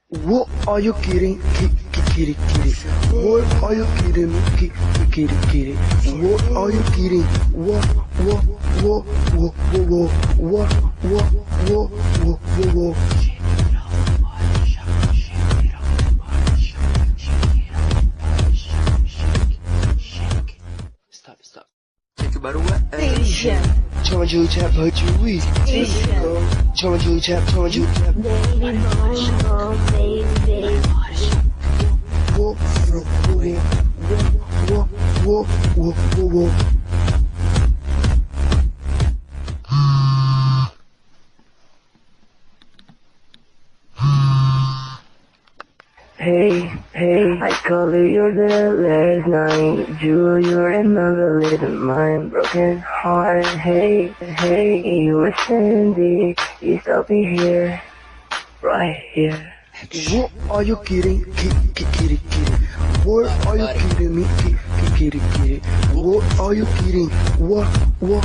What are you kidding? Kitty, kitty. What are you kidding me? Kitty, kitty. What are you kidding? What? Stop. Take a bite away. Challenge you tap, hurt you weak. Challenge you tap. Baby, Whoa. Hey, I called you there last night. Do you remember little mind broken heart? Hey, you were Sandy. You stopped me here, right here. What are you kidding? Kitty. What are you kidding me? Kitty. What are you kidding? What? Whoa.